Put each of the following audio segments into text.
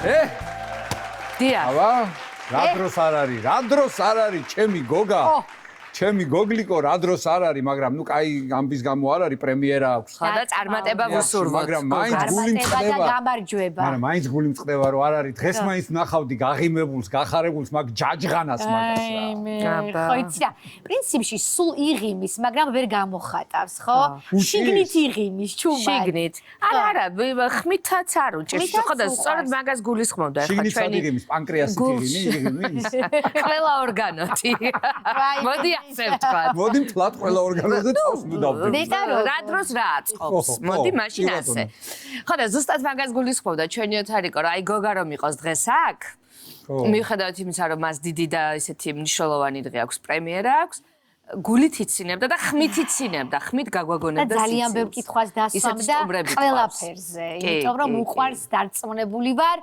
დიახ. აბა, რა დროს არ არის, ჩემი გოგა. ჩემი გოგლიკო რა დროს არ არის, მაგრამ ნუ კაი ამბის გამო არ არის პრემიერა აქვს. ხოდა წარმატება ვუსურვოთ. მაგრამ მაინც გული მწყდება. და გამარჯვება. მაგრამ მაინც გული მწყდება რომ არ არის. დღეს მაინც ნახავდი გაღიმებულს, გახარებულს, მაგ ჯაჯღანას მაგას რა. ხო იცი რა. პრინციპში სულ იღიმის, მაგრამ ვერ გამოხატავს, ხო? შიგნით იღიმის, ჩუმად. შიგნით. არა, ხმითაც არ უჭირს. ხოდა სწორედ მაგას გულისხმობდა ხო ჩვენი იღიმის, პანკრეასით იღიმის. ყველა ორგანოთი. მოდი მოდი მთლად ყველა ორგანოზე თავს მუდავდები. რა დროს რა აწყობს? მოდი მაშინ ასე. ხოდა ზუსტად მაგას გულისხმობდა ჩვენი ოთარიკო, რომ აი გოგა რომ იყოს დღეს აქ. მიუხედავად იმისა, რომ მას დიდი და ისეთი მნიშვნელოვანი დღე აქვს, პრემიერა აქვს, გულით იცინებდა და ხმით იცინებდა, ხმით გაგვაგონებდა და ძალიან ბევრ კითხვას დასვამდა ყველაფერზე, იმიტომ რომ უყვარს დარწმუნებული ვარ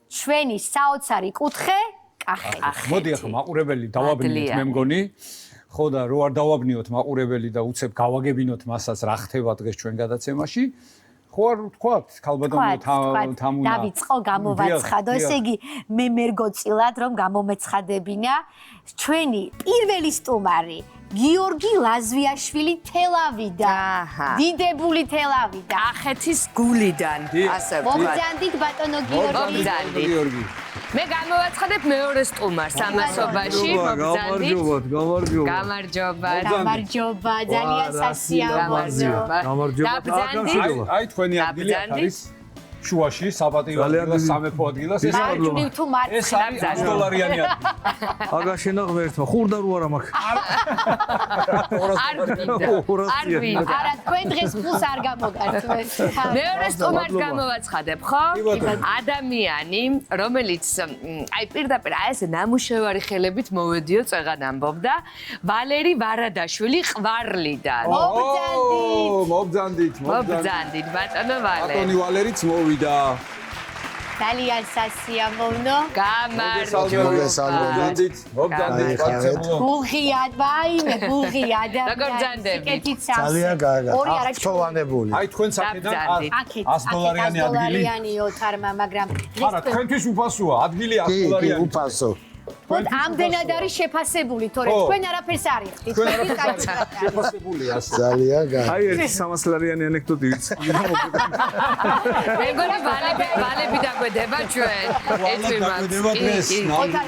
ჩვენი საოცარი კუთხე კახეთი. მოდი ახლა მაყურებელი დავაბნიოთ მე მგონი. ხო და რო არ დავაბნიოთ მაყურებელი და უცებ გავაგებინოთ მასაც რა ხდება დღეს ჩვენ გადაცემაში. ხო არ ვთქვათ, ქალბატონო თამუნა. დავიწყო გამოვაცხადო, ესე იგი მე მერგოცილად რომ გამომეცხადებინა ჩვენი პირველი სტუმარი გიორგი ლაზვიაშვილი თელავიდან. დიდებული თელავიდან. კახეთის გულიდან. ასე ვთქვათ. მოგზანდით ბატონო გიორგი. მე გამოვაცხადებ მეორე სტუმარს ამასობაში. გამარჯობა. ძალიან სასიამოვნო. გამარჯობა. აი თქვენი ადგილი არის შუაში, საპატიო ადგილას, სამეფო ადგილას. ეს არის თუ მარცხნივ. ეს არის $100 ადგილი. აგაშენა ღმერთმა, ხურდა რო არა მაქვს. არა, თქვენ დღეს ფულს არ გამოგართვეთ. მეორე სტუმარს გამოვაცხადებ, ხო? ადამიანი, რომელიც აი პირდაპირ აი ეს ნამუშევარი ხელებით მოვედიო წეგან ამბობდა, ვალერი ვარადაშვილი ყვარლიდან. მობძანდით. მობძანდით, ბატონო ვალერი. ბატონი ვალერიც მოვიდა. ძალიან სასიამოვნო. მობძანდით. გულღია, ვაიმე, გულღია და როგორ ბძანდებით? ძალიან კარგად. ორი არა ფთოვანებული. აი თქვენ საკედან $100 ადგილი. ოთარმა, მაგრამ არა, თქვენთვის უფასოა, ადგილი $100. კი, უფასო. ამდენად არის შეფასებული, თორე თქვენ არაფერს არ იხდით. შეფასებულია ასე. ძალიან კარგი. აი ერთი $300 ანეკდოტი ვიცი. მეგონი ვალები დაგვედება ჩვენ.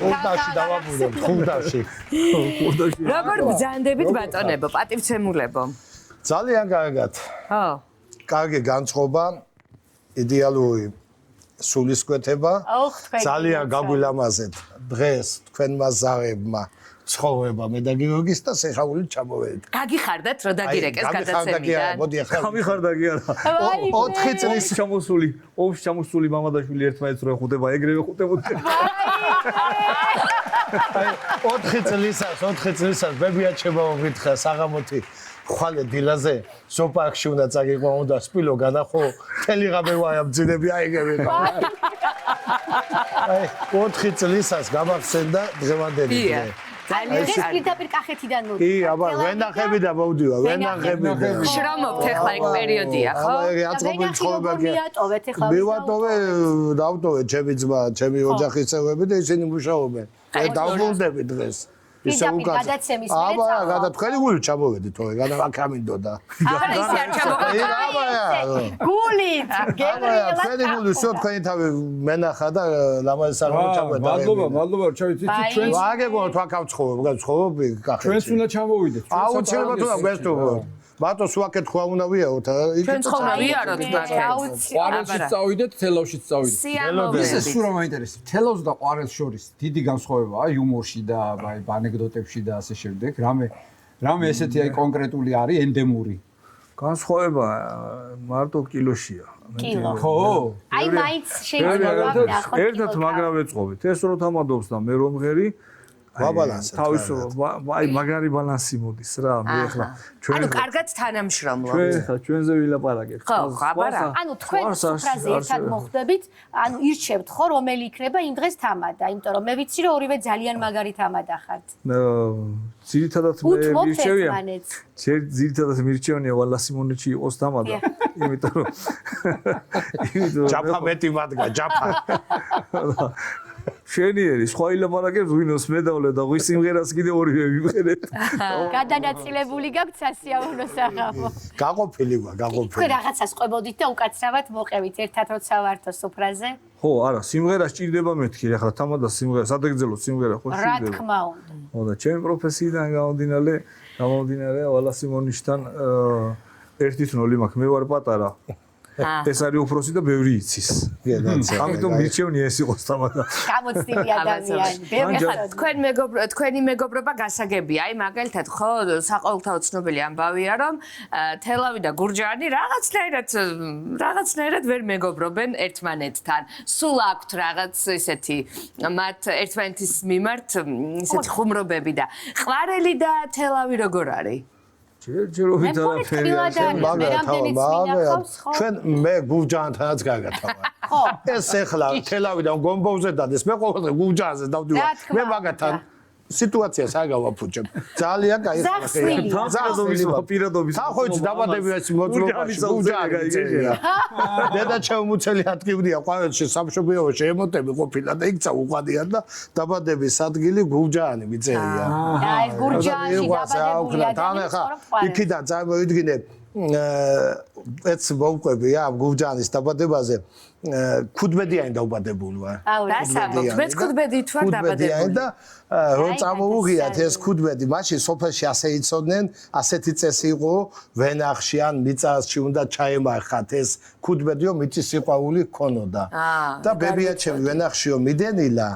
ხუნტაში დავაბუდებ, ხუნტაში. როგორ ბძანდებით ბატონებო, პატივცემულებო? ძალიან კარგად. ხო. კარგი განწყობა, იდეალური სულისკვეთება. ძალიან გაგვილამაზეთ დღეს თქვენმა ზარებმა ცხოვრება მე და გიორგის და სეხაული ჩამოვედით. გაგიხარდათ რო დაგირეკეს გადაცემიდან? მოდი ახლა. გამიხარდა კი არა. 4 წლის ჩამოსული მამადაშვილი ერთმანეთს რო ეხუტება, ეგრევე ხუტებოდნენ. 4 წლისას ბებიაჩება მოგითხა საღამოთი ხვალე დილაზე სოპარკში უნდა წაგიყვა უნდა სპილო განახო თელიღამე ვაიამძინები აიგები ყავ. აი 4 წლისას გამახსენდა დღევანდელი დღე. ძალიან პირდაპირ კახეთიდან მოვიდა. კი, აბა ვენახები და მოვდივა, ვენახები. შრომობთ ახლა ეგ პერიოდია, ხო? აბა ეგ აწყობილი ცხოვრება კი. მიატოვეთ ახლა. მივატოვე, დავტოვე ჩემი ძმა, ჩემი ოჯახის წევრები და ისინი მუშაობენ. დავბრუნდები დღეს. პირდაპირ გადაცემის მერე აბა, თქვენი გული ჩამოვედით, თორე გადავაკამინდოდა. არა, ისე არ ჩამოვედი. გულით, გებრიელა. თქვენი გული შო თქვენი თავი მენახა და ლამაზი საღამო ჩამოვედა. მადლობა, ჩავიცით ჩვენს. ვაგებო თვაქავ ცხოვრობ კახეთში. ჩვენს უნდა ჩამოვიდეთ. აუცილებლად უნდა გვესტუმრო. ბატო სუაკეთ ხვა უნდა ვიაროთ. ჩვენ ხომ ვიაროთ მაგას. ყვარელშიც წავიდეთ, თელავშიც წავიდეთ. ისე სულ რა მაინტერესებს. თელავს და ყვარელს შორის დიდი განსხვავებაა იუმორში და აი ანეკდოტებში და ასე შემდეგ. რამე ესეთი აი კონკრეტული არის ენდემური. განსხვავება მარტო კილოშია. ხო? აი მაინც შეიძლება ერთად მაგრა ვეწყობით. ეს რო თამადობს და მე რომ ღერი ვაბალანსებ. აი მაგარი ბალანსი მოდის რა, მე ახლა ანუ კარგად თანამშრომლობთ. ჩვენზე ვილაპარაკებთ. ხო, აბარა. ანუ თქვენ სუფრაზე ერთად მოხვდებით, ანუ ირჩევთ ხო რომელი იქნება იმ დღეს თამადა, იმიტომ რომ მე ვიცი რომ ორივე ძალიან მაგარი თამადა ხართ. ძირითადად მე მირჩევია. ძირითადად მირჩევნია ვალასიმონიჩი იყოს თამადა, იმიტომ რომ ჯაფა მეტი მადგა, ჯაფა. შენიერი სხვა ილაპარაკებს ვინოს მედავლე და ღვი სიმღერას კიდე ორივე ვიმღერეთ. გადანაწილებული გაქვთ სასიამოვნო საღამო. გაყოფილი ვარ, გაყოფილი. თქვენ რაღაცას ყვებოდით და უკაცრავად მოყევით ერთად როცა ვართო სუფრაზე? ხო, არა, სიმღერა სჭირდება მეთქი, ახლა თამადა სიმღერა, სადაგძელო სიმღერა ხო რა სჭირდება. თქმა უნდა. ხო და ჩემი პროფესიიდან გამომდინარე ვალასიმონიშთან 1-0 მაქვს, მე ვარ პატარა. ეს არის უფროსი და ბევრი იცის. ამიტომ მირჩევნია ეს იყოს თამადა. გამოცდილი ადამიანი. ეხლა თქვენი მეგობრობა გასაგებია. აი მაგალითად ხო საყოველთაო ცნობილი ამბავია რომ თელავი და გურჯაანი რაღაცნაირად ვერ მეგობრობენ ერთმანეთთან. სულ აქვთ რაღაც ესეთი მათ ერთმანეთის მიმართ ესეთი ხუმრობები და ყვარელი და თელავი როგორ არის? ჯერჯერობით არაფერი ჩვენ მე გურჯაანთანაც გაგათავარ. ხო. ეს ახლა თელავიდან გომბოვზე დადეს, მე ყოველდღე გურჯაანზე დავდივარ. მე მაგათთან სიტუაციას არ გავაფუჭებ. ძალიან кайფია. თამადობის პირადობის. ხოიც დაბადებია ეს მოძრობაში გურჯაანი გაიგეჟერა. დედა ჩემუცელი ადგილია ყოველში სამშობლოში ემოტები ყოფილა და იქცა უყადიან და დაბადების ადგილი გურჯაანი მიწერია. აი გურჯაანში დაბადებული ადამიანი. იქიდან წარმოვიდგინე ეს მოვყვები ამ გურჯაანის დაბადებაზე 15-იანი დაუბადებული ვარ. დასაბოთ, მეც 15-ით ვარ დაბადებული. და რომ წამოვუღიათ ეს 15, მაშინ სოფელში ასე იცოდნენ, ასეთი წესი იყო, ვენახში ან მიწაში უნდა ჩაემარხათ ეს 15-იო მიწის სიყვარული ჰქონოდა. და ბებია ჩემი ვენახშიო მიდენილა,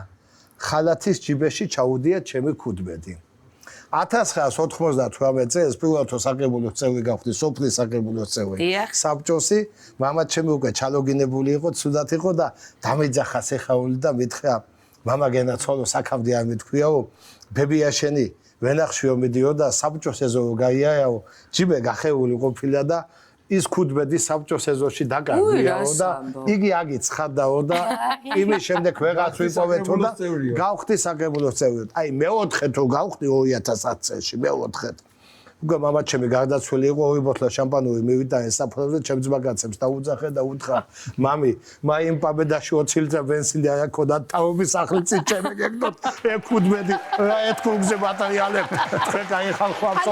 ხალათის ჯიბეში ჩაუდია ჩემი 15. 1998 წელს პირველად საკრებულოს წევრი გავხდი, სოფლის საკრებულოს წევრი. საბჭოსი, მამა ჩემი უკვე ჩალოგინებული იყო, ცუდად იყო და დამეძახა სეხაული და მითხრა, მამა გენაცვალო საქავდი არ მithქვიაო, ბებია შენი ვენახშიო მიდიოდა საბჭოს ეზო გაიარაო, ჯიბე გახეული ყოფილა და ის 15 საბჭოს ეზოში დაკარგვიაო და იგი აგიცხადაო და იმის შემდეგ ვეღაც ვიპოვეთო და გავხდი საკრებულოს წევრი. აი მეოთხე თუ გავხდი 2010 წელს, მეოთხე. უკვე მამა ჩემი გარდაცვლილი იყო, 2 ბოთლა შამპანური მივიდა საფრთხეზე, ჩემ ძმაკაცებს დაუძახე და უთხრა, მამი, მაიმ პაბედაში 20 ლიტრი ბენზინი არ აქვს და თავის სახლი წიჩემე გეკდოთ 15 რა ეთქუგზე მატერიალებ. თქვენ გაიხალხო ამ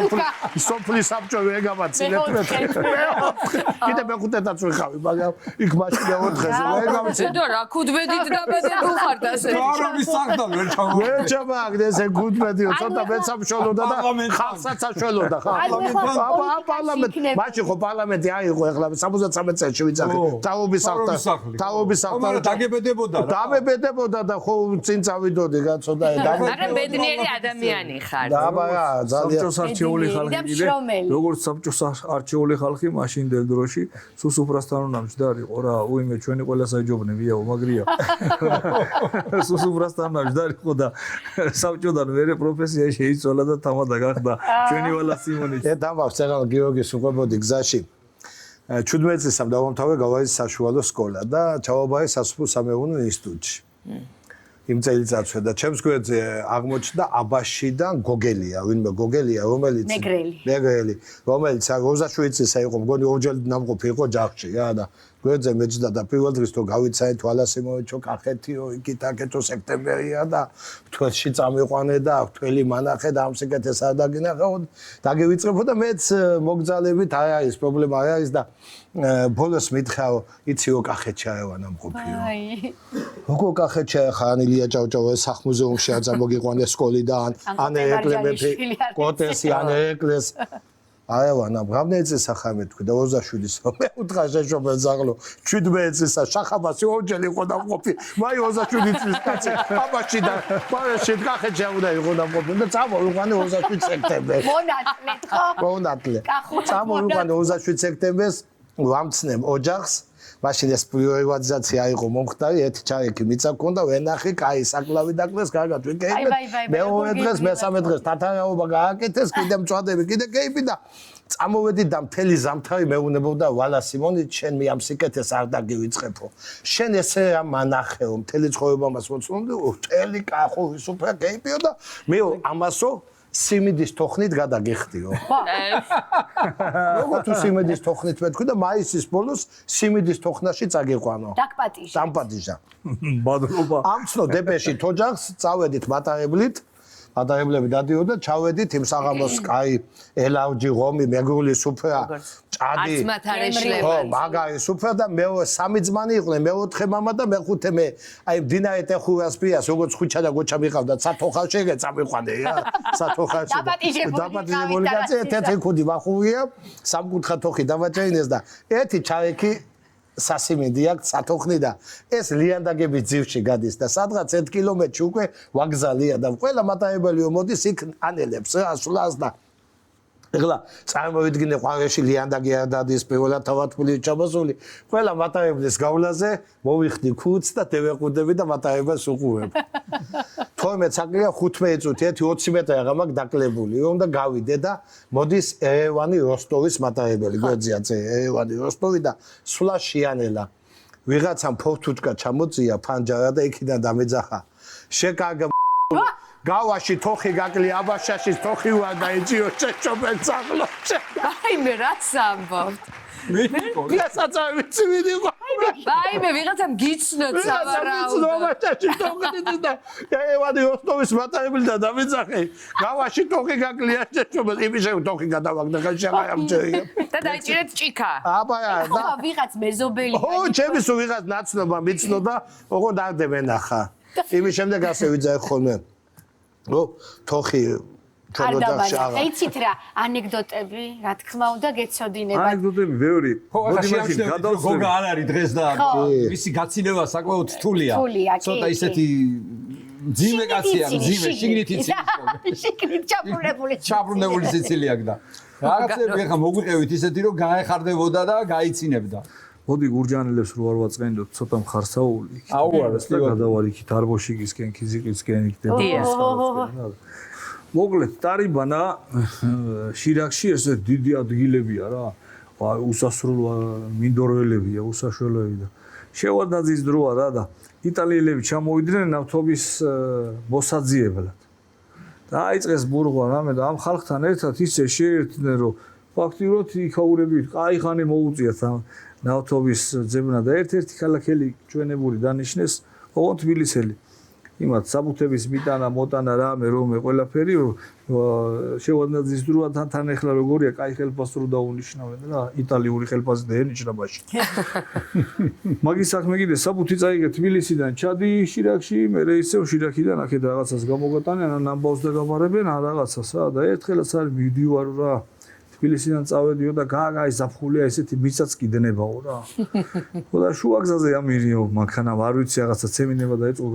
სოფლის საბჭო ვერ გამაცილეთ. კიდე მეხუთედაც ვიხავი, მაგრამ იქ მაშინ მეოთხეზე ვერ გამიცილე. და რა 15-ით დაბადებული ხარ და ასე. არამის სახლთან ვერ ჩამოვიდა. ვერ ჩამაგდე ეს 15-იო, ცოტა მეცამშოლოდა და ხალხსაც საშველოდა. მაშინ ხო პარლამენტი აიღო ახლა 73 წელს ვიძახე. თავობის სახლი. დაბედებოდა და ხო წინ წავიდოდი გაცოდა. მაგრამ ბედნიერი ადამიანი ხარ. დაბარა ძალიან საბჭოს არჩეული ხალხი კიდე. როგორც საბჭოს არჩეული ხალხი მაშინ დელ დროში სუსუფრასთან უნდა მჯდარიყო რა. უიმე ჩვენი ყველა საჯობნებიაო, მაგრია. სუსუფრასთან მჯდარიყო და საბჭოდან მერე პროფესია შეიცვალა და თამადა გახდა ჩვენი ვალასი დავავს ცერალ გიორგის უყებოდი გზაში 17 წლისამ დავამთავრე გავაის საშუალო სკოლა და ჩავაბარე სასოფლო-სამეურნეო ინსტიტუტში. იმ წელიწადში და ჩემს გვერდზე აღმოჩნდა აბაშიდან გოგელია, ვინმე გოგელია, რომელიც მეგრელი, რომელიც 27 წლისა იყო, მგონი ორჯერ ნამყოფი იყო ჯახში რა და გვერდზე მეჯდა და პირველ დღეს თუ გავიცანე თვალასემოვიჩო კახეთიო, იქით აკეთო სექტემბერია და თველში წამიყვანე და თველი მანახე და ამ სიკეთეს არ დაგინახავ, დაგივიწყებო და მეც მოგზალებით არ არის პრობლემა არ არის და ბოლოს მითხრაო, იციო კახეთში აევა ნამყოფიო. როგორ კახეთში ხან ილია ჭავჭავა სახმუზეუმში არ წამოგიყვანე სკოლიდან, ან ეკლემეფი, კოტესი, ან ეკლეს აევანა ბრავნეცის ახამე თქვი და 27-ის მე უთხრა შეშობენ ზაღლო 17 წელსა შახაბასი ორჯერ იყო დამყოფი მაი 27 წლის კაცი აბაში და პარაში კახეთში უნდა იყო დამყოფი და წამოვიყვანე 27 სექტემბერს მონატლე ხო მონატლე წამოვიყვანე 27 სექტემბერს ვამცნემ ოჯახს მაშინ ეს პრივატიზაცია იყო მომხდარი, ერთი ჩაიქი მიწა გქონდა, ვენახი, კაი, საკლავი დაკლეს, კარგად ვიკეიბეთ. მეორე დღეს, მესამე დღეს თათარაობა გააკეთეს, კიდე მწვადები, კიდე კეიფი და წამოვედი და მთელი ზამთარი მეუბნებოდა ვალა სიმონი, შენ მე ამ სიკეთეს არ დაგივიწყებო. შენ ესე ამ მანახეო, მთელი ცხოვრება მას მოწონდი, მთელი კახურის უფრა კეიფიო და მე ამასო სიმინდის თოხნით გადაგიხდიო. როგორ თუ სიმინდის თოხნით მეთქვი და მაისის ბოლოს სიმინდის თოხნაში წაგიყვანო. დაგპატიჟა. დამპატიჟა. ბადრობა. ამცნო დეპეში თოჯახს წავედით მატარებლით. მატარებლები დადიოდა, ჩავედით იმ საღამოს კაი ელავჯი ღომი, მეგრული სუფრა, ჭადი. არც მათ არ ეშლება. ხო, მაგარი სუფრა და მე სამი ძმანი იყვნენ, მეოთხე მამა და მეხუთე მე. აი მდინარე ტეხურას პირას, როგორც ხუჩა და გოჩა მიყავდა, სათოხალ შეგე წამიყვანე რა. სათოხალში. დაპატიჟებული კაცი, თეთრი ქუდი ვახურია, სამკუთხა თოხი დავაჭერინეს და ერთი ჩაიქი სასიმინდი აქვს სათოხნი და ეს ლიანდაგების ძირში გადის და სადღაც 1 კილომეტრში უკვე ვაგზალია და ყველა მატარებელი მოდის იქ ანელებს რა სულას და ეხლა წარმოვიდგინე ყვარეში ლიანდაგი არ დადის პირველად თავათფული ჩაბაზული ყველა მატარებლის გავლაზე მოვიხდი ქუდს და დევეყუდები და მატარებელს უყურებ 12 საკლია 15 წუთი 1-20 მეტრი აღარ მაქვს დაკლებული რომ და გავიდე და მოდის ერევანი როსტოვის მატარებელი გვერდზეა ერევანი როსტოვი და სულა შეანელა ვიღაცამ ფორთუჩკა ჩამოწია ფანჯარა და იქიდან დამეძახა შეკარგა გავაში თოხი გაკლი აბაშაშის თოხი ვარ და ეჭიო შეჭობენ წაღლო ვაიმე რაც ამბობთ ვიღაცამ ვიცი ვაიმე ვიღაცამ გიცნოთ სავარაუდო აბაშაში თოხი და ერევანი როსტოვის მატარებელი და დამეძახე გავაში თოხი გაკლია შეჭობენ იმისე თოხი გადავაგდა შეღაიამჭერია და დაიჭირეთ ჭიქა აბაა და ვიღაც მეზობელი ო ჩემის ვიღაც ნაცნობა მიცნო და ოღონდ არდებენ ახლა იმის შემდეგ ასე ვიძახე ხოლმე ო თოხი ჩვენ ოჯახში აღარ ეცით რა ანეკდოტები რა თქმა უნდა გეცოდინებათ ანეკდოტები ბევრი მოდი მაშინ გადავწყვეტ გოგა არ არის დღეს და მისი გაცინება საკმაოდ რთულია ცოტა ისეთი ძიმე კაცია ძიმე შიგნით იცის შიგნით ჩაბრუნებული სიცილია და რაღაცები ხა მოგვიყევით ისეთი რომ გაეხარდებოდა და გაიცინებდა მოდი გურჯანელებს რო არ ვაწყენდოთ ცოტა მხარსაული აუ არა გადავარ იქით არბოშიგისკენ ქიზიყისკენ იქ დედასკენ მოკლედ ტარიბანა შირაქში ესე დიდი ადგილებია რა უსასრულო მინდორველებია უსაშველოები და შევადაძის დროა რა და იტალიელები ჩამოვიდნენ ნავთობის მოსაძიებლად და აიწყეს ბურღვა რამე და ამ ხალხთან ერთად ისე შეერთდნენ რომ ფაქტიურად იქაურებით კაი ხანი მოუწიათ ამ ნავთობის ძებნა და ერთ-ერთი ქალაქელი ჩვენებული დანიშნეს ოღონდ თბილისელი იმათ საბუთების მიტანა მოტანა რამე რომე ყველაფერი შევადნაძის დროა თან ახლა როგორია კაი ხელფასრო დაუნიშნავენ რა იტალიური ხელფასი და ერნიშნა მაშინ მაგის საქმე კიდე საბუთი წაიღე თბილისიდან ჩადი შირაქში მე ისევ შირაქიდან აქეთ რაღაცას გამოგატანენ ან ამბავს და გამარებენ ან რაღაცას რა და ერთხელაც არის მიდივარ რა თბილისიდან წავედიო და გააგაი ზაფხულია ესეთი მიცაც კიდნებაო რა. ხო და შუაგზაზე ამირიო მანქანა არ ვიცი რაღაცა ცემინება და ეწყო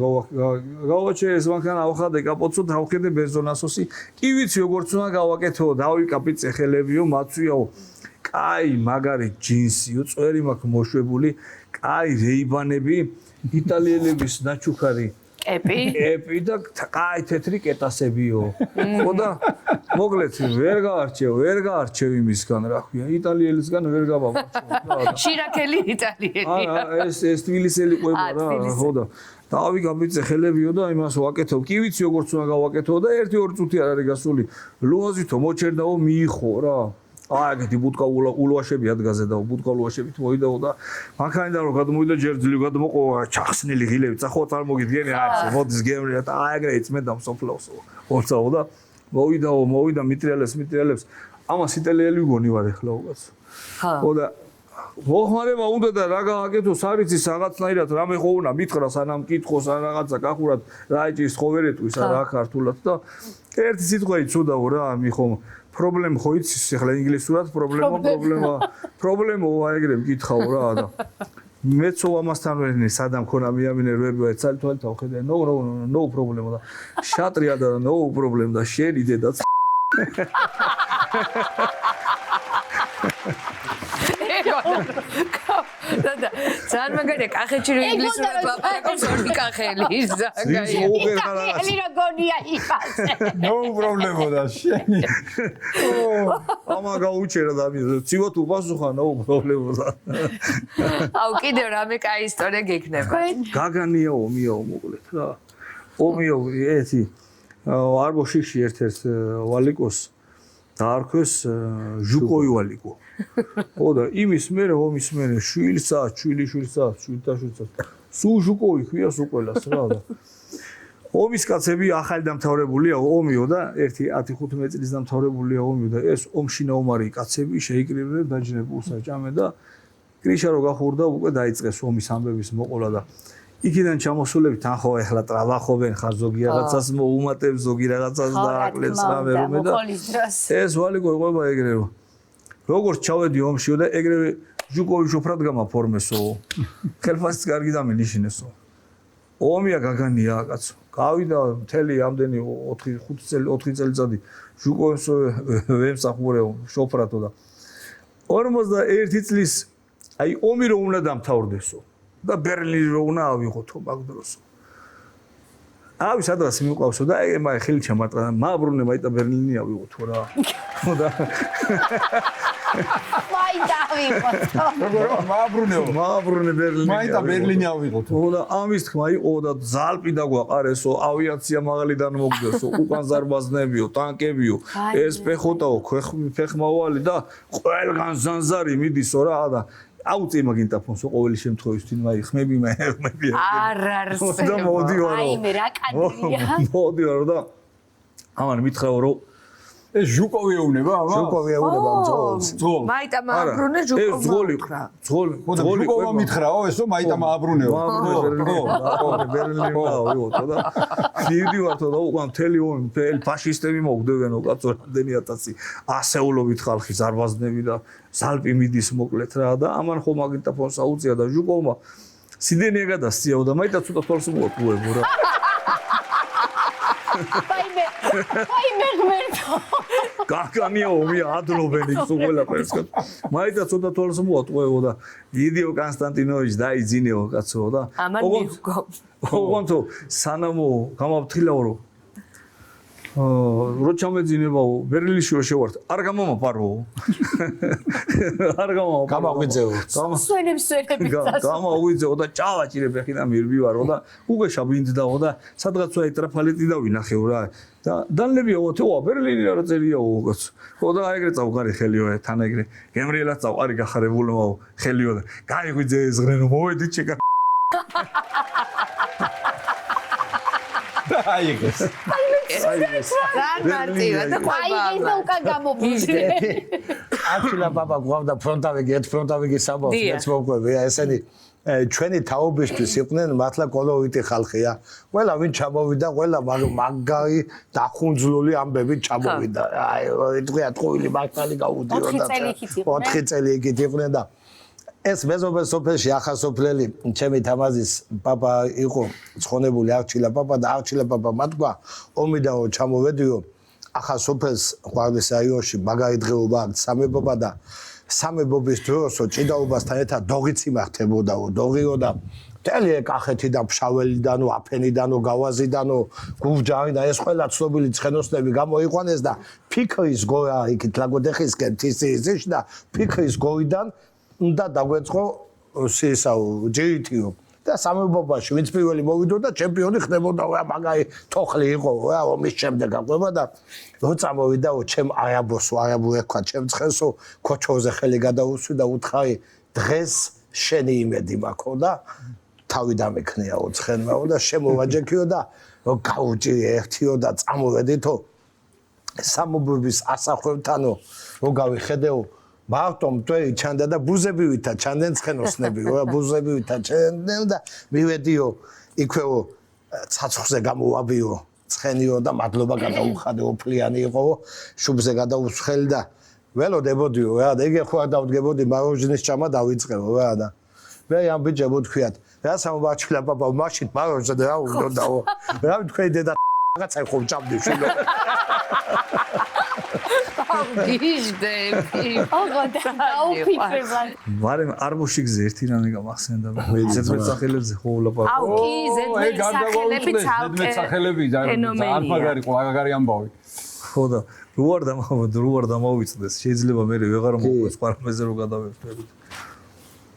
გავაჩე ეს მანქანა ავხადე კაპოტსო დავხედე ბენზონასოსი კი ვიცი როგორც უნდა გავაკეთო დავიკაპი წეხელებიო მაწვიაო კაი მაგარი ჯინსიო წვერი მაქვს მოშვებული კაი რეიბანები იტალიელების ნაჩუქარი ეპი და კაი თეთრი კეტასებიო. ხო და მოკლედ ვერ გაარჩევ იმისგან რა ქვია იტალიელისგან ვერ გავამარჩევ. შირაქელი იტალიელი. ეს თბილისელი ყვება რა ხო და დავიკაბიძე ხელებიო და იმას ვაკეთებ. კი ვიცი როგორც უნდა გავაკეთო და 1-2 წუთი არ არის გასული. ლუაზითო მოჩერდაო მიიხო რა. აგეთი ბუტკა ულვაშები ადგაზე და ბუტკა ულვაშებით მოიდაო და მანქანიდან რომ გადმოვიდა ჯერ ძლივ გადმოყვა ჩახსნილი ღილები წახოთ არ მოგიდგენი აი მოდის გემრია და აი ეგრე იწმენდა მსოფლოს ორცაო და მოვიდა მიტრიალებს ამას იტალიელი გონი ვარ ახლა უკაც ხო და მოხმარება უნდა და რა გააკეთო სარიცის რაღაცნაირად რამე ხო უნდა მითხრა სანამ კითხოს ან რაღაცა გახურად რა ეჭის ხოვერეტვის რა ქართულად და ერთი სიტყვით ცუდაო რა მიხომ პრობლემა ხო იცის ახლა ინგლისურად პრობლემა ეგრე მკითხაო რა და მეცო ამასთან ვერნი სადამ ქონა მიამინე რვება ცალ-თვალ თავხედე no პრობლემა და შატრია და no პრობლემა და შენი დედაც და ძალიან მაგარია კახეთში რომ ინგლისურად ლაპარაკობს ორი კახელი კახელი როგორია იფასე no problema და შენი ამა გაუჩერა და ცივად უპასუხა no problema და აუ კიდევ რამე კაი ისტორია გექნება გაგანია ომიაო მოკლედ რა ომიო ეთი არბოშიში ერთ-ერთ ვალიკოს დაარქვეს ჟუკოვი ვალიკო ხო და იმის მერე ომის მერე შვილსა შვილიშვილსა სუ ჟუკოვი ქვიას უყოლას რა და ომის კაცები ახალი დამთავრებულია ომიო და ერთი 10-15 წლის დამთავრებულია ომიო და ეს ომში ნაუმარი კაცები შეიკრიბნენ დაჯნებულსა ჭამე და კრიშა რო გახურდა უკვე დაიწყეს ომის ამბების მოყოლა და იქიდან ჩამოსულები თან ხო ეხლა ტრაბახობენ ხარ ზოგი რაღაცას მოუმატებს ზოგი რაღაცას დააკლებს რამე რომე და ეს ვალიკო იყვება ეგრევე როგორც ჩავედი ომშიო და ეგრევე ჟუკოვი შოფრად გამაფორმესო ხელფასიც კარგი დამინიშნესო ომია გაგანია კაცო გავიდა მთელი ამდენი 4 წელიწადი ჟუკოვს ვემსახურეო შოფრატო და 41 წლის აი ომი რო უნდა დამთავრდესო და ბერლინი რო უნდა ავიღოთო მაგ დროსო ავი სადღაც მიყვავსო და აი ხელი ჩამარტყა მაბრუნე მაიტა ბერლინი ავიღოთო რა და მაიტა ავიღოთო მაბრუნე ბერლინი მაიტა ბერლინი ავიღოთო და ამის თქმა იყო და ზალპი დაგვაყარესო ავიაცია მაღლიდან მოგდესო უკან ზარბაზნებიო ტანკებიო ეს ფეხოტაო ფეხმავალი და ყველგან ზანზარი მიდისო რა და აუწი მაგინტაფონსო ყოველი შემთხვევისთვის მაი ხმები არ არსებობს და მოდივარო აი მე რა კადრია მოდივარო და ამან მითხრაო რომ ეს ჟუკოვი ეუნება აბა ჟუკოვი ეუნება ძოლს მაიტა მააბრუნე ჟუკოვი ჟუკოვა მითხრაო ესო მაიტა მააბრუნეო ბერლინაო იოთო და მივდივართო და უკან მთელი ომი ფაშისტები მოგდებენო კაცო რამდენი ათასი ასეულობით ხალხი ზარბაზნები და ზალპი მიდის მოკლედ რა და ამან ხო მაგინტაფონს აუწია და ჟუკოვმა სიდენია გადასციაო და მაიტა ცოტა თვალს მოუყვებო რა აი მე გაგანია ომი ადრობენ ის ყველაფერს მაიტა ცოტა თვალს მოუყვებო და იდიო კონსტანტინოვიჩ დაიძინეო კაცო და ოღონდ სანამო გამაფრთხილაო რომ რო ჩამეძინებაო ბერლინში რო შევართ არ გამომაპარო არ გამაღვიძეო გამაღვიძეო და ჭავაჭირე ფეხი და მირბივარო და უკვე შაბინდდაო და სადღაც აი ტრაფალეტი დავინახეო რა და დანლებიო თო ბერლინი რა წერიაო კაც ხო და ეგრე წავყარი ხელიო თან ეგრე გემრიელად წავყარი გახარებულმაო ხელიო და გაიღვიძე ეს ღრენო მოვედით ჩეკა აი ეს აკილა ბაბა გვავდა ფრონტავიგი ერთ ფრონტავიგი საბავს მეც მოგვები ესენი ჩვენი თაობისთვის იყვნენ მართლა კოლოიდი ხალხია ყველა ვინ ჩამოვიდა ყველა მაგარი დახუნძლული ამბებით ჩამოვიდა აი დღეა ტყუილი მართალი გაუდიოდა 4 წელი იქით იყვნენ და ეს მეზობელ სოფელში ახალსოფლელი ჩემი თამაზის პაპა იყო ცხონებული არჩილა პაპა და არჩილა პაპა მათქვა ომიდაო ჩამოვედიო ახალსოფელს ყვარლის რაიონში მაგარი დღეობა სამებობა და სამებობის დროსო ჭიდაობასთან ერთად დოღიც იმართებოდაო დოღიო და მთელი კახეთიდან ფშაველიდანო აფენიდანო გავაზიდანო გურჯაანი და ეს ყველა ცნობილი ცხენოსნები გამოიყვანეს და ფიქრის გორა იქით ლაგოდეხისკენ თისის და ფიქრის გორიდან და დაგვეწყო სისაო ჯეიტიო და სამებობაში ვინც პირველი მოვიდოდა ჩემპიონი ხდებოდა რა მაგარი თოხლი იყო რა ომის შემდეგ აყვება და როცა მოვიდაო ჩემ აიაბოსო აიაბო ეკვა ჩემ ცხენსო ქოჩოზე ხელი გადაუსვი და უთხარი დღეს შენი იმედი მაქვს და თავი დამეკნიაო ცხენმაო და შემოვაჯექიო და გაუჭირი ერთიო და წამოვედითო სამობების ასახვევთანო რო გავიხედეო მარტომ თვე ჩანდა და ბუზებივითა ჩანდნენ ცხენოსნები რა ბუზებივითა ჩანდნენ და მივედიო იქვეო ცაცხზე გამოვაბიო ცხენიო და მადლობა გადაუხადე ოფლიანი იყო შუბზე გადაუსხელი და ველოდებოდიო რა და იგი ხო არ დავდგებოდი მაროჟნის ჭამა დავიწყებო რა და მე ამ ბიჭებო თქვიათ რა სამბაჩილა პაპა მაშინ მაროჟზე რა უნდაო რა თქვი დედა რაღაცა ხო ჭამდი შულო გიჟდები. ოგო დაუფიქრებად. მაგრამ არ მოშიგზე ერთი რამე გამახსენდა მე ზედმეტ სახელებზე ხო ვლაპარაკობ. აუ კი ზედმეტ სახელები ძალიან მაგარი ყლაგარი ამბავი. ხო და რო არ დამოვიწყდეს შეიძლება მე ვეღარ მოყვეს პარამეზე რო გადავერთვებით.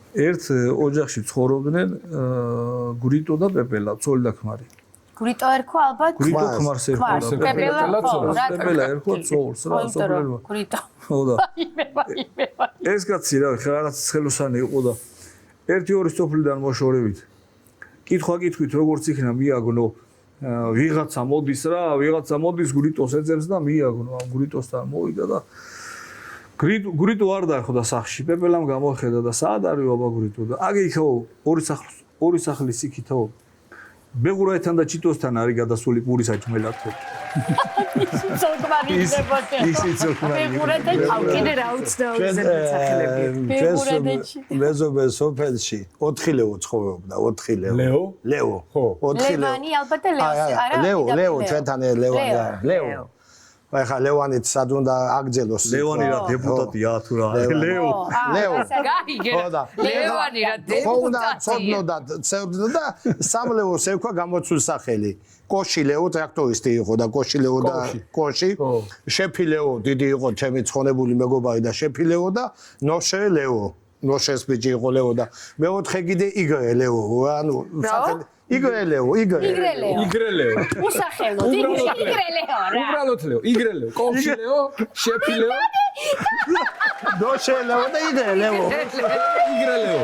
ერთ ოჯახში ცხოვრობდნენ გურიტო და პეპელა, ცოლი და ქმარი. გურიტო ერქვა ალბათ? გურიტო ქმარს ერქვა. პეპელა ერქვა ცოლს რა სოფლელმა. გურიტო. ხო და ეს კაცი რა რაღაც ხელოსანი იყო და 1-2 სოფლიდან მოშორებით. კითხვა-კითხვით როგორც იქნა მიაგნო ვიღაცა მოდის რა, ვიღაცა მოდის გურიტოს ეძებს და მიაგნო ამ გურიტოსთან მოვიდა და გურიტო არ დაეხოდა სახში. პეპელამ გამოხედა და სად არის აბა გურიტო და აგი იქო ორი სახლის იქითო. ბეღურათან და ჩიტოსთან არის გადასული პურის აჭმელათო. ისიც ბეღურათან კიდე რა უცნაური სახელები. ბეღურადეჩი. მეზობელ სოფელში 4 ლეო ცხოვრობდა, 4 ლეო. ლეო. ხო. 4 ლეო. ლევანი ალბათ და ლევსი არა? ლეო, ჩვენთან ლევანი. ლეო. ახლა ლევანით სად უნდა აგძელოს? ლევანი რა დეპუტატია თუ რა? ლეო. გაიგე. ლევანი რა დეპუტატია. ხო უნდა ცოდნოდა და სამლეოს ერქვა გამოცულ სახელი. კოში ლეო ტრაქტორისტი იყო და კოში ლეო და კოში. შეფი ლეო დიდი იყო ჩემი ცხონებული მეგობარი და შეფი ლეო და ნოშე ლეო. ნოშეს ბიჭი იყო ლეო და მეოთხე კიდე იგრე ლეო. ანუ სახელი იგრელეო. იგრელეო. უსახელოდ იგრელეო რა. უბრალოდ ლეო, იგრელეო, კოვშილეო, შეფილეო. დოშელეო და იგრელეო. იგრელეო.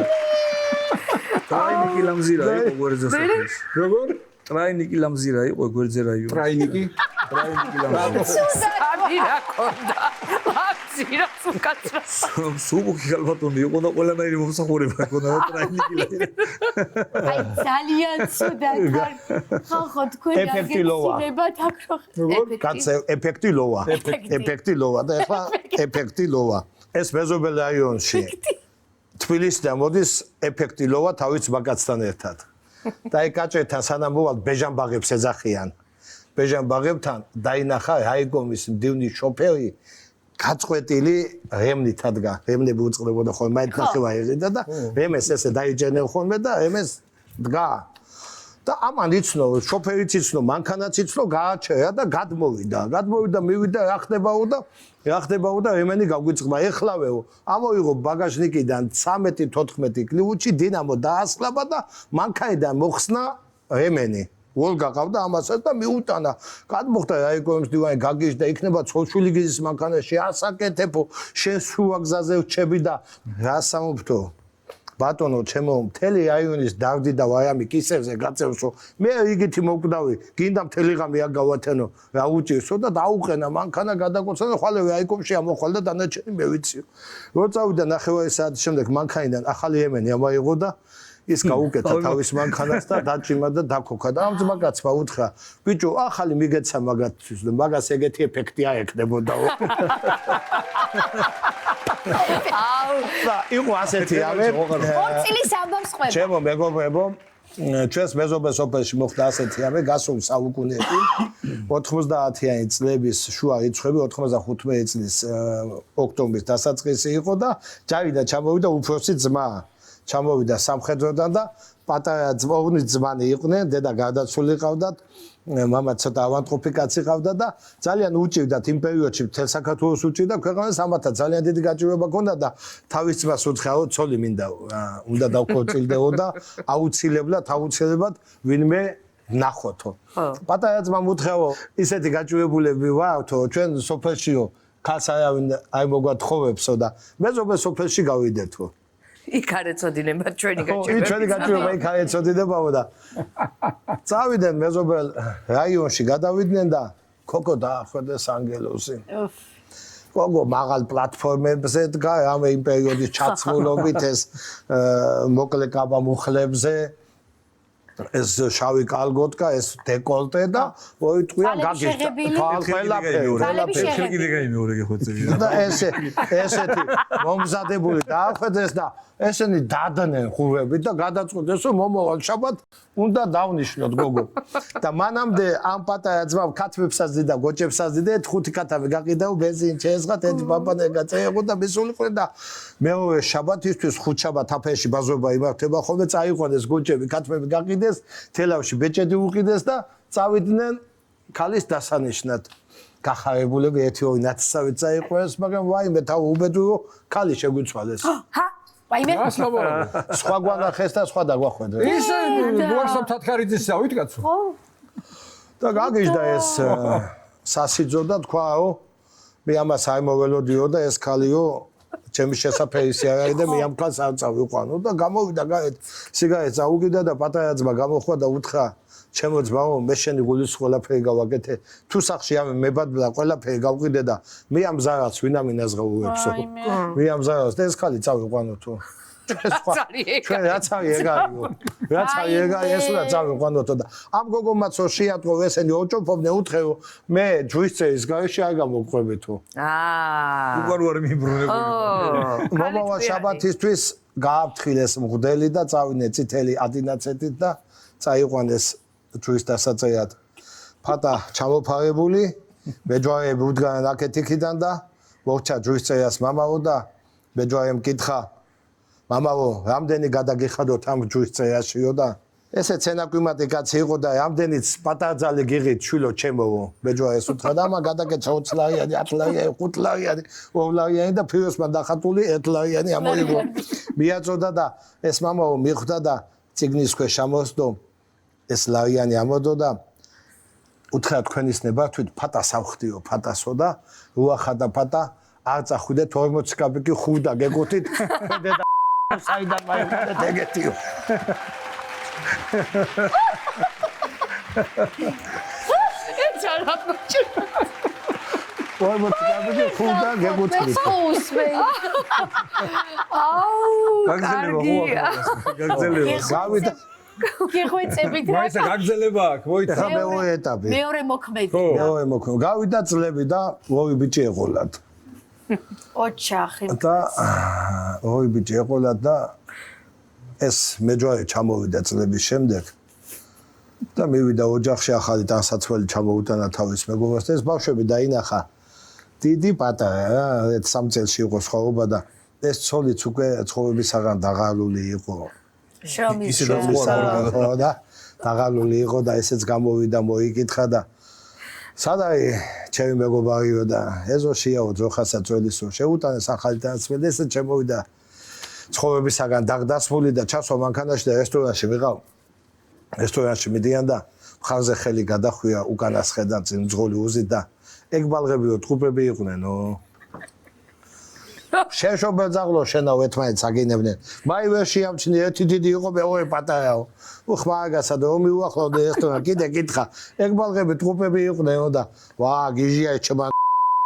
ტრაინიკი ლამზირა იყო გვერდზე სახლის. როგორ? ტრაინიკი ლამზირა იყო გვერდზე რაიონი. ტრაინიკი ლამზირა. სადი რა კონდა. ლამზირა უკაცრა. სუბუქი ალბათონი იყო და ყველანაირი მომსახურება ჰქონდა და ტრაინიკი ლამზირა. აი ძალიან ცუდად ხარ. ხო თქვენ აგეცინებათ აქ რო. კაცე ეფექტი ლოვა და ეხლა ეფექტი ლოვა. ეს მეზობელ რაიონში. თბილისიდან მოდის ეფექტი ლოვა თავის მაგაცთან ერთად. და აი კაჭეთან სანამ მოვალ ბეჟანბაღებს ეძახიან. ბეჟანბაღებთან დაინახა რაიკომის მდივნის შოფერი გაწყვეტილი რემნით ადგა. რემნები უწყდებოდა ხოლმე მაინც ნახევა ერიდა და რემეს ესე დაიჯერნენ ხოლმე და რემეს დგა. და ამან იცნო, შოფერიც იცნო, მანქანაც იცნო, გააჩერა და გადმოვიდა, მივიდა რა ხდებაო და რემენი გაგვიწყდა. ეხლავეო, ამოიღო ბაგაჟნიკიდან 13-14 კლიუჩი დინამო დაასხლაბა და მანქანიდან მოხსნა რემენი. ვოლგა ყავდა ამასაც და მიუტანა. გადმოხდა რაიკომის დივანი გაგიჟდა, იქნება ცოლშვილი გიზის მანქანაში ასაკეთებო, შენ სულ გზაზე ვჩები და რა სამოფთო. ბატონო, ჩემო მთელი რაიონის დავდი და ვაიამი კისერზე გაწევსო. მე იგითი მოკვდავი, გინდა მთელი ღამე აქ გავათენო. რა უჭირსო და დაუყენა მანქანა გადაგოცა და ხვალე რაიკომში ამოხვალ და დანარჩენი მე ვიციო. რო წავიდა ნახევარი საათის შემდეგ მანქანიდან ახალი ემენი ამაიღო და ის გაუკეთა თავის მანქანას და დაჭიმა და დაქოქა და ამ ძმა კაცმა უთხრა, ბიჭო, ახალი მიგეცა მაგათთვის და მაგას ეგეთი ეფექტი არ ექნებოდაო. აუ, იყო ასეთი რამე. 4 წლის ამბავს ყვება. ჩემო მეგობრებო, ჩვენს მეზობელ სოფელში მოხდა ასეთი რამე, გასულ საუკუნეში 90-იანი წლების შუა რიცხვები 95 წლის ოქტომბრის დასაწყისი იყო და ჯარიდან ჩამოვიდა უფროსი ძმა. ჩამოვიდა სამხედროდან და პატარა ძმაუნი ძმანი იყვნენ, დედა გარდაცვლილი ყავდათ, მამა ცოტა ავანტყოფი კაცი ყავდა და ძალიან უჭირდათ იმ პერიოდში მთელ საქართველოს უჭირდა ქვეყანას ამათა ძალიან დიდი გაჭირვება ჰქონდა და თავის ძმას უთხრაო, ცოლი მინდა უნდა დავქორწილდეო და აუცილებლად ვინმე ნახოთო. პატარა ძმამ უთხრაო, ისეთი გაჭირებულები ვართო, ჩვენ სოფელშიო ქალს არავინ არ მოგვათხოვებსო და მეზობელ სოფელში გავიდეთო. იქ არ ეწოდინება ჩვენი გაჭირვება. ჩვენი გაჭირვება იქ არ ეწოდინებაო და წავიდნენ მეზობელ რაიონში გადავიდნენ და ქოკო დაახვედეს ანგელოზი. ქოკო მაღალ პლატფორმებზე დგა, რამე იმ პერიოდის ჩაცმულობით ეს მოკლე კაბა მუხლებზე ეს შავი კალგოტკა, ეს დეკოლტე და მოიტყვია გაგიშტა. თვალები კიდე გამეორე გეხოცებია. და ესეთი მომზადებული დაახვედეს და ესენი დადნენ ხურები და გადაწყვეტეს რომ მომავალ შაბათ უნდა დავნიშნოთ გოგო. და მანამდე ამ პატარა ძმამ ქათმებსაც დიდა, გოჭებსაც დიდა, 5 ქათამი გაყიდაო ბენზინი შეესხათ, ერთი ბაბანე გაწეიღო და მისულიყო და მეორე შაბათისთვის 5 შაბათ აფეში ბაზრობა იმართება ხოლმე, წაიყვანეს გოჭები, ქათმები გაყიდეს, თელავში ბეჭედი უყიდეს და წავიდნენ ქალის დასანიშნად. გახარებულები 1-2 ნაცსავით წაიყვანეს, მაგრამ ვაიმე თავ უბედურო ქალი შეგვიცვალეს. ვაიმე სხვა გვანახეს და სხვა დაგვახვედრე. ისე ვარსავ თათქარიძის ავით კაცო. და გაგიჟდა ეს სასიძო და თქვაო მე ამას არ მოველოდიო და ეს ქალიო ჩემი შესაფერისი არ არის და მე ამ ქალს არ წავიყვანო და გამოვიდა გარეთ სიგარეტს აუგიდა და პატარა ძმა გამოხვა და უთხრა ჩემო ძმაო მე შენი გულის ყველაფერი გავაკეთე თუ სახში ამ მებადლა ყველაფერი გავყიდე და მე ამ ზარალს ვინამინას გავუვებსო მე ამ ზარალს და ეს ქალი წავიყვანო თუ ჩვენ რაც არის ეგარიო რაც არის ეგარი ეს უნდა წავიყვანოთო და ამ გოგომაცო შეატყო ესენი ოჭოფობდნენ უთხრეო მე ჯვისწერის გარეშე არ გამოვყვები თუ უყარვარი მიბრუნებული მომავალ შაბათისთვის გააფრთხილეს მღვდელი და წავინე წითელი ადინაცეთით და წაიყვანეს ჯვის დასაწერად ფატა ჩამოფარებული მეჯვარეები უდგნენ აქეთ-იქიდან და მოხდა ჯვისწერას მამაო და მეჯვარემ კითხა მამაო რამდენი გადაგიხადოთ ამ ჯვისწერაშიო და ესე ცენაკვიმატი კაცი იყო და რამდენიც პატარძალი გიღით შვილო ჩემოო მეჯვარეს უთხრა და ამა გადაკეთა 20 ლარიანი 10 ლარიანი 5 ლარიანი 2 ლარიანი და ფიროსმა დახატული 1 ლარიანი ამოიღო მიაწოდა და ეს მამაო მიხვდა და ციგნის ქვეშ ამოსდო ეს ლარიანი ამოდო და უთხრა თქვენის ნებართვით ფატას ავხდიო ფატასო და რუახა და ფატა არ წახვიდეთ 40 კაპიკი ხუდა გეკუთით და საიდან მაიყვეთ ეგეთიო ეს არა მოჭი 40 კაპიკი ხუდა გეკუთით გაგზელება გავიდა გიხვეწებით რა მაინც გაგზელება აქვს მოიცა მეორე ეტაპი მეორე მოქმედი მეორე მოქმედი გავიდა წლები და ორი ბიჭი ეყოლათ ოჩახი და ორი ბიჭი ეყოლათ და ეს მეჯვარე ჩამოვიდა წლების შემდეგ და მივიდა ოჯახში ახალი ტანსაცმელი ჩამოუტანა თავის მეგობარს და ეს ბავშვები დაინახა დიდი პატარა რა ერთ 3 წელში იყო ცხოვრობა და ეს ცოლიც უკვე ცხოვრებისაგან დაღალული იყო შრომის და დაღალული იყო და ესეც გამოვიდა მოიკითხა და სად არის ჩემი მეგობარიო და ეზოშიაო ძოხასა ძველისო შეუტანეს ახალი ტანსაცმელი ესე შემოვიდა ცხოვრებისაგან დაღდასმული და ჩასვა მანქანაში და რესტორანში ვიყავ რესტორანში მიდიან და მხარზე ხელი გადახვია უკანასხედან წინ მძღოლი უზით და ეგ ბალღებიო ტყუპები იყვნენო შეშობა ზაღლო შენავ ერთმანეთს აგინებდნენ მაი ვერ შეამჩნი ერთი დიდი იყო მეორე პატარაო უხმაგასა და მიუახლოვდა რესტორან კიდე კითხა ეგ ბალღები ტყუპები იყვნენო და ვა გიჟია ჩემ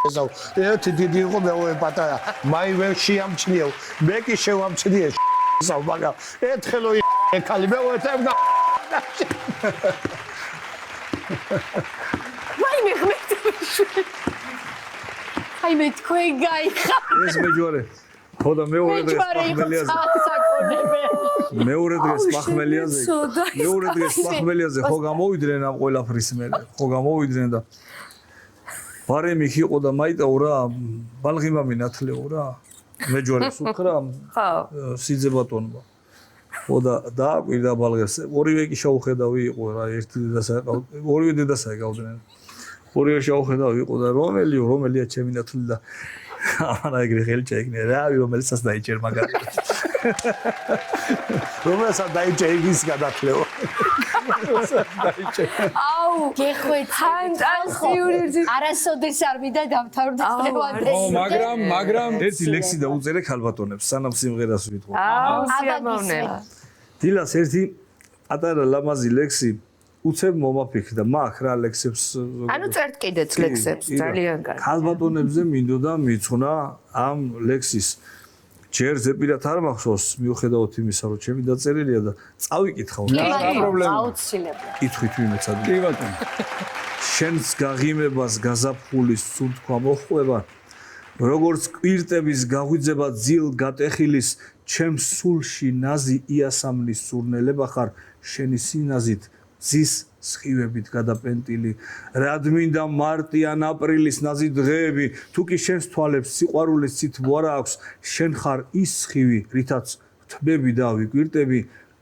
ესაო ერთი დიდი იყო მეორე პატარა მაი ვერ შეამჩნიო მე კი შევამჩნიე ესაო მაგრამ ერთხელო ეკალი მეორე თემგა მაი მე ხმეთში აი მე თქვენ გაიხარ ეს მეჯვარე ხოდა მეორე დღეს პახმელიაზე ხო გამოვიდნენ ამ ყველაფრის მე ხო გამოვიდნენ და ბარემი იყო და მაიტაო რა ბალღიმამი ნათლეო რა მეჯვარეს უთხრა ხო სიძე ბატონმა ხოდა დააკვირდა ბალღებს ორივე კი შეუხედავი იყო რა ერთი ორივე დედასა ეკავდნენ ორივე შეუხედავი იყო და რომელია ჩემი ნათლი და ამან აიგრე ხელი ჩაიგნე რა რომელსაც დაიჭერ მაგარი რომელსაც დაიჭერ ის გადათლეო აუ გეხვეწ ფანტასტიკური არასოდეს არ მინდა დამთავრდეს დღევანდელი მაგრამ ერთი ლექსი დაუწერე ქალბატონებს სანამ სიმღერას ვითხოვ აუ სიამოვნება დილას ერთი პატარა ლამაზი ლექსი უცებ მომაფიქრდა მაგ რა ლექსებს ანუ წერთ კიდეც ლექსებს ძალიან კარგი ქალბატონებზე მინდოდა მიცხვნა ამ ლექსის ჯერ ზეპირად არ მახსოვს, მიუხედავად იმისა, რომ ჩემი დაწერილია და წავიკითხავ. რა პრობლემა? აუცილებლად. კითხვით მიმეცად. კი ბატონო. შენს გაღიმებას გაზაფხულის სუნთქვა მოხვება, როგორც კვირტების გაღვიძება ძილ გატეხილის, ჩემს სულში ნაზი იასამნის სურნელება ხარ, შენი სინაზით ძის სხივებით გადაპენტილი, რადმინდა მარტი ან აპრილის ნაზი დღეები, თუ კი შენს თვალებს სიყვარულის ცითბო არ აქვს, შენ ხარ ის სხივი, რითაც თბები და ვიკვირტები,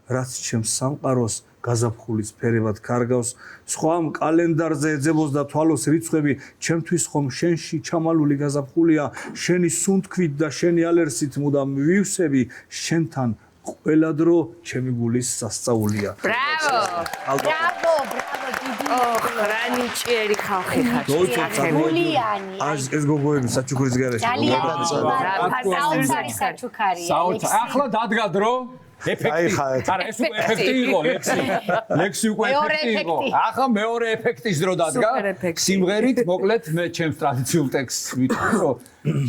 რაც ჩემს სამყაროს გაზაფხულის ფერებად კარგავს, სხვამ კალენდარზე ეძებოს და თვალოს რიცხვები, ჩემთვის ხომ შენში ჩამალული გაზაფხულია, შენი სუნთქვით და შენი ალერსით მუდამ ვივსები, შენთან ყველა დრო ჩემი გულის სასწაულია. ბრავო! ბრავო, დიდი. ხრანიჭიერი ხალხი ხარ. გულიანი. ეს გოგოები საჩუქრის გარეშე. ძალიან საოცარი საჩუქარია. ახლა დადგა დრო ეფექტი. არა, ეს უკვე ეფექტი იყო, ლექსი უკვე ეფექტი იყო. ახლა მეორე ეფექტის დრო დადგა. სიმღერით, მოკლედ, მე ჩემს ტრადიციულ ტექსტს ვიტყვი, რომ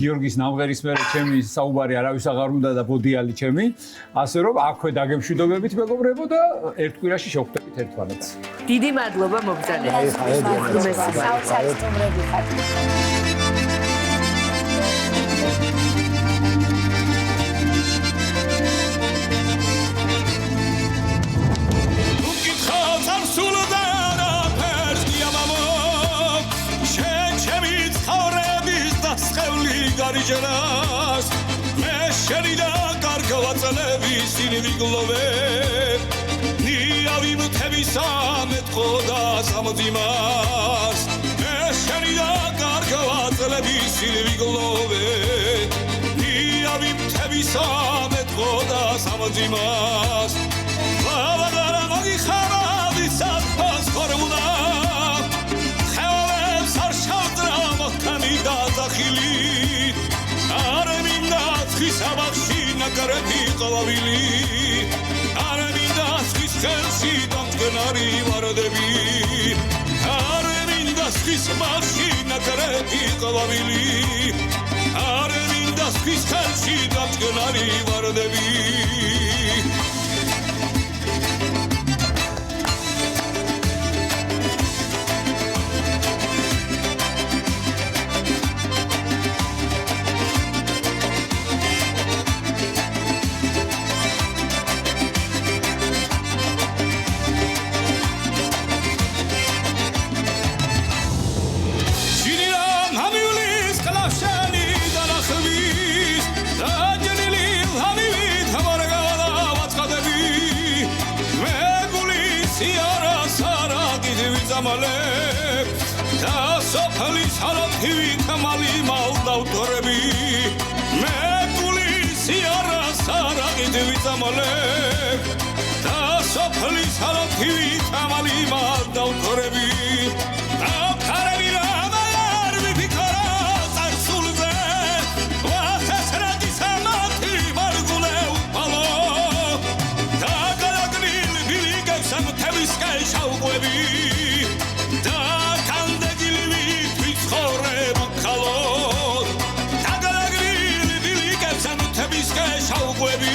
გიორგის ნამღერის მერე ჩემი საუბარი არავის აღარ უნდა და ბოდიალი ჩემი, ასე რომ აქვე დაგემშვიდობებით მეგობრებო და ერთ კვირაში შევხვდებით ერთმანეთს. დიდი მადლობა მოგზაურობთ. საოცარი სტუმრები ხართ. გარიჯერას მე შენი და კარგავაწლები სინი ვიგლოვე ნიავი მთებისა მეტყო და სამძიმას მე შენი და კარგავაწლები სინი ვიგლოვე ნიავი მთებისა მეტყო და სამძიმას ლავადარა მოგიხარა ვისაფას ხორმუნა ხევებს არ შავდრა მოხანი და დახილი საბახში ნაკრები ყავილი არ მინდა სხვის ხელში დამტკნარი ვარდები არ მინდა სხვის ბახში ნაკრები ყავილი არ მინდა სხვის ხელში დამტკნარი ვარდები და სოფლის ჰალოთივი თამალი მალდავტორები მე გულის იარას არაგით ვიწამალებ და სოფლის ჰალოთივი თამალი მალდავტორები ავქარები რამალარ ვიფიქარა წარსულზე ვახესრაგი სამათი მარგულე უპალო და გადაგრილ ბილიგებს ამ თემის კაიშაუყვები შაუყვები